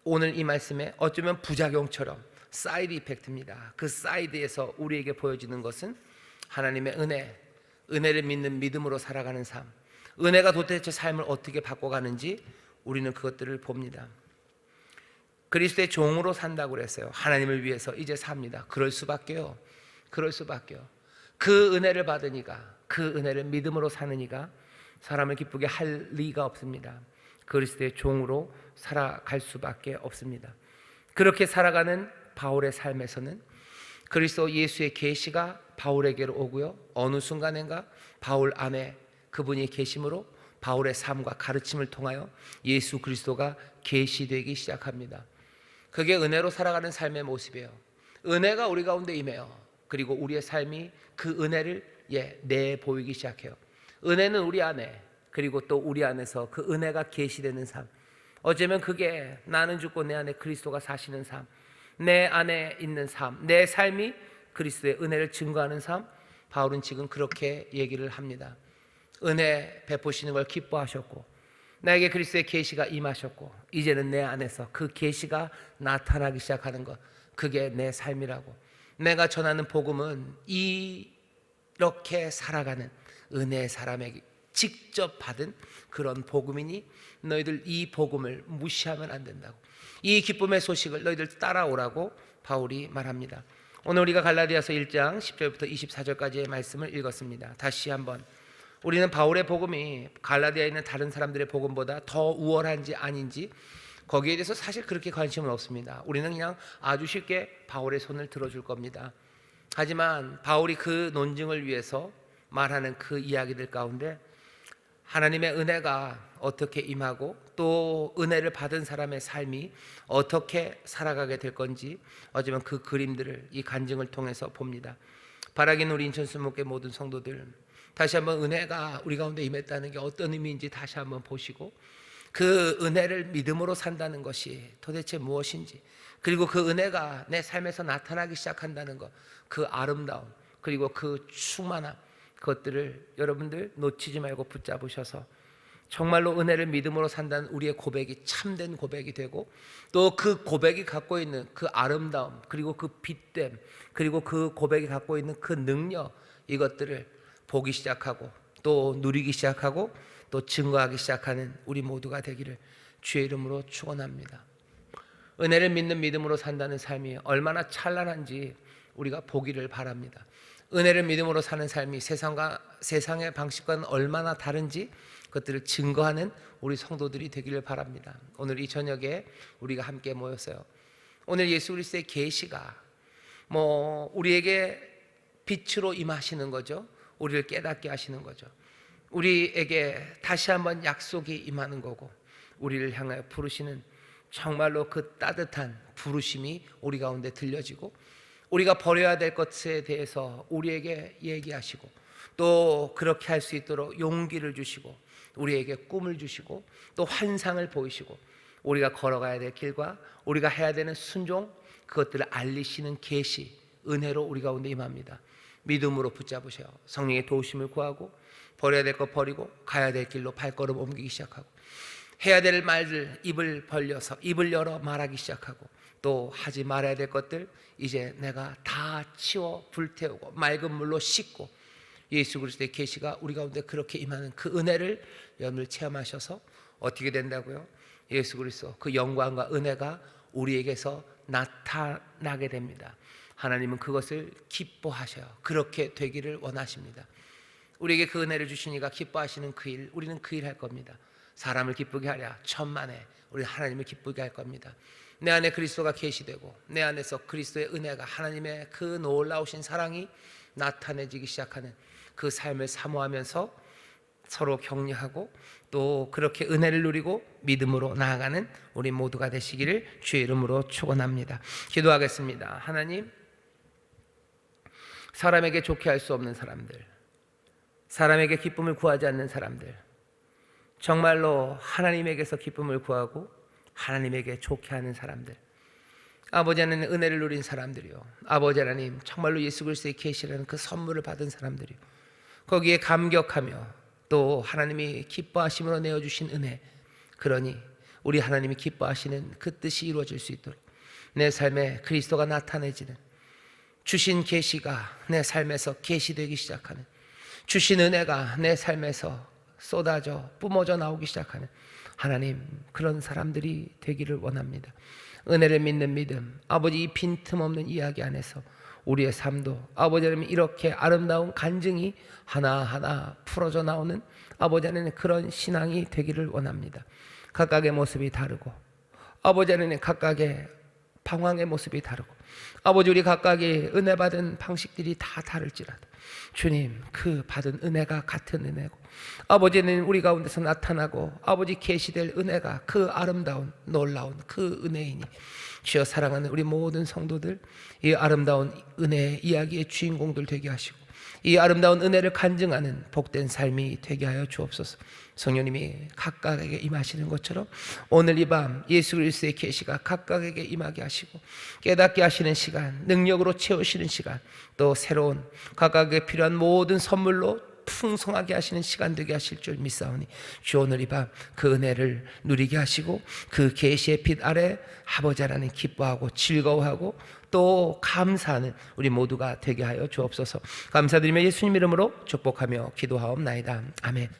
오늘 이 말씀에 어쩌면 부작용처럼 사이드 이펙트입니다. 그 사이드에서 우리에게 보여지는 것은 하나님의 은혜를 믿는 믿음으로 살아가는 삶, 은혜가 도대체 삶을 어떻게 바꿔가는지 우리는 그것들을 봅니다. 그리스도의 종으로 산다고 그랬어요. 하나님을 위해서 이제 삽니다. 그럴 수밖에요. 그 은혜를 받으니까, 그 은혜를 믿음으로 사는 이가 사람을 기쁘게 할 리가 없습니다. 그리스도의 종으로 살아갈 수밖에 없습니다. 그렇게 살아가는 바울의 삶에서는 그리스도 예수의 계시가 바울에게로 오고요, 어느 순간인가 바울 안에 그분이 계심으로 바울의 삶과 가르침을 통하여 예수 그리스도가 계시되기 시작합니다. 그게 은혜로 살아가는 삶의 모습이에요. 은혜가 우리 가운데 임해요. 그리고 우리의 삶이 그 은혜를 내보이기 시작해요. 은혜는 우리 안에, 그리고 또 우리 안에서 그 은혜가 계시되는 삶. 어쩌면 그게 나는 죽고 내 안에 그리스도가 사시는 삶, 내 안에 있는 삶, 내 삶이 그리스도의 은혜를 증거하는 삶. 바울은 지금 그렇게 얘기를 합니다. 은혜 베푸시는 걸 기뻐하셨고, 나에게 그리스도의 계시가 임하셨고, 이제는 내 안에서 그 계시가 나타나기 시작하는 것, 그게 내 삶이라고. 내가 전하는 복음은 이렇게 살아가는 은혜의 사람에게 직접 받은 그런 복음이니 너희들 이 복음을 무시하면 안 된다고. 이 기쁨의 소식을 너희들 따라오라고 바울이 말합니다. 오늘 우리가 갈라디아서 1장 10절부터 24절까지의 말씀을 읽었습니다. 다시 한번, 우리는 바울의 복음이 갈라디아에 있는 다른 사람들의 복음보다 더 우월한지 아닌지 거기에 대해서 사실 그렇게 관심은 없습니다. 우리는 그냥 아주 쉽게 바울의 손을 들어줄 겁니다. 하지만 바울이 그 논증을 위해서 말하는 그 이야기들 가운데 하나님의 은혜가 어떻게 임하고 또 은혜를 받은 사람의 삶이 어떻게 살아가게 될 건지 어쩌면 그 그림들을 이 간증을 통해서 봅니다. 바라긴 우리 인천수목회 모든 성도들, 다시 한번 은혜가 우리 가운데 임했다는 게 어떤 의미인지 다시 한번 보시고, 그 은혜를 믿음으로 산다는 것이 도대체 무엇인지, 그리고 그 은혜가 내 삶에서 나타나기 시작한다는 것, 그 아름다움, 그리고 그 충만함, 그것들을 여러분들 놓치지 말고 붙잡으셔서 정말로 은혜를 믿음으로 산다는 우리의 고백이 참된 고백이 되고, 또 그 고백이 갖고 있는 그 아름다움, 그리고 그 빛됨, 그리고 그 고백이 갖고 있는 그 능력, 이것들을 보기 시작하고 또 누리기 시작하고 또 증거하기 시작하는 우리 모두가 되기를 주의 이름으로 축원합니다. 은혜를 믿는 믿음으로 산다는 삶이 얼마나 찬란한지 우리가 보기를 바랍니다. 은혜를 믿음으로 사는 삶이 세상의 방식과는 얼마나 다른지 그것들을 증거하는 우리 성도들이 되기를 바랍니다. 오늘 이 저녁에 우리가 함께 모였어요. 오늘 예수 그리스도의 계시가 우리에게 빛으로 임하시는 거죠. 우리를 깨닫게 하시는 거죠. 우리에게 다시 한번 약속이 임하는 거고, 우리를 향하여 부르시는 정말로 그 따뜻한 부르심이 우리 가운데 들려지고, 우리가 버려야 될 것에 대해서 우리에게 얘기하시고, 또 그렇게 할 수 있도록 용기를 주시고, 우리에게 꿈을 주시고, 또 환상을 보이시고, 우리가 걸어가야 될 길과 우리가 해야 되는 순종, 그것들을 알리시는 계시, 은혜로 우리 가운데 임합니다. 믿음으로 붙잡으셔요. 성령의 도우심을 구하고, 버려야 될 것 버리고 가야 될 길로 발걸음 옮기기 시작하고, 해야 될 말들 입을 벌려서 입을 열어 말하기 시작하고, 또 하지 말아야 될 것들 이제 내가 다 치워 불태우고 맑은 물로 씻고, 예수 그리스도의 계시가 우리 가운데 그렇게 임하는 그 은혜를 여러분들 체험하셔서 어떻게 된다고요? 예수 그리스도 그 영광과 은혜가 우리에게서 나타나게 됩니다. 하나님은 그것을 기뻐하셔요. 그렇게 되기를 원하십니다. 우리에게 그 은혜를 주시니까 기뻐하시는 그 일, 우리는 그 일 할 겁니다. 사람을 기쁘게 하랴 천만에 우리 하나님을 기쁘게 할 겁니다. 내 안에 그리스도가 계시되고 내 안에서 그리스도의 은혜가, 하나님의 그 놀라우신 사랑이 나타내지기 시작하는 그 삶을 사모하면서 서로 격려하고 또 그렇게 은혜를 누리고 믿음으로 나아가는 우리 모두가 되시기를 주의 이름으로 축원합니다. 기도하겠습니다. 하나님, 사람에게 좋게 할 수 없는 사람들, 사람에게 기쁨을 구하지 않는 사람들, 정말로 하나님에게서 기쁨을 구하고 하나님에게 좋게 하는 사람들, 아버지 하나님 은혜를 누린 사람들이요, 아버지 하나님 정말로 예수 그리스도의 계시라는 그 선물을 받은 사람들이요, 거기에 감격하며 또 하나님이 기뻐하심으로 내어주신 은혜, 그러니 우리 하나님이 기뻐하시는 그 뜻이 이루어질 수 있도록 내 삶에 그리스도가 나타내지는, 주신 계시가 내 삶에서 계시되기 시작하는, 주신 은혜가 내 삶에서 쏟아져 뿜어져 나오기 시작하는 하나님, 그런 사람들이 되기를 원합니다. 은혜를 믿는 믿음, 아버지 이 빈틈없는 이야기 안에서 우리의 삶도 아버지 하나님 이렇게 아름다운 간증이 하나하나 풀어져 나오는 아버지 하나님 그런 신앙이 되기를 원합니다. 각각의 모습이 다르고 아버지 하나님 각각의 방황의 모습이 다르고 아버지, 우리 각각의 은혜 받은 방식들이 다 다를지라도 주님, 그 받은 은혜가 같은 은혜고, 아버지는 우리 가운데서 나타나고 아버지 계시될 은혜가 그 아름다운 놀라운 그 은혜이니 주여, 사랑하는 우리 모든 성도들, 이 아름다운 은혜의 이야기의 주인공들 되게 하시고 이 아름다운 은혜를 간증하는 복된 삶이 되게 하여 주옵소서. 성령님이 각각에게 임하시는 것처럼 오늘 이 밤 예수 그리스도의 계시가 각각에게 임하게 하시고 깨닫게 하시는 시간, 능력으로 채우시는 시간, 또 새로운 각각에게 필요한 모든 선물로 풍성하게 하시는 시간 되게 하실 줄 믿사오니 주, 오늘 이 밤 그 은혜를 누리게 하시고 그 계시의 빛 아래 아버지 하나님 기뻐하고 즐거워하고 또 감사하는 우리 모두가 되게 하여 주옵소서. 감사드리며 예수님 이름으로 축복하며 기도하옵나이다. 아멘.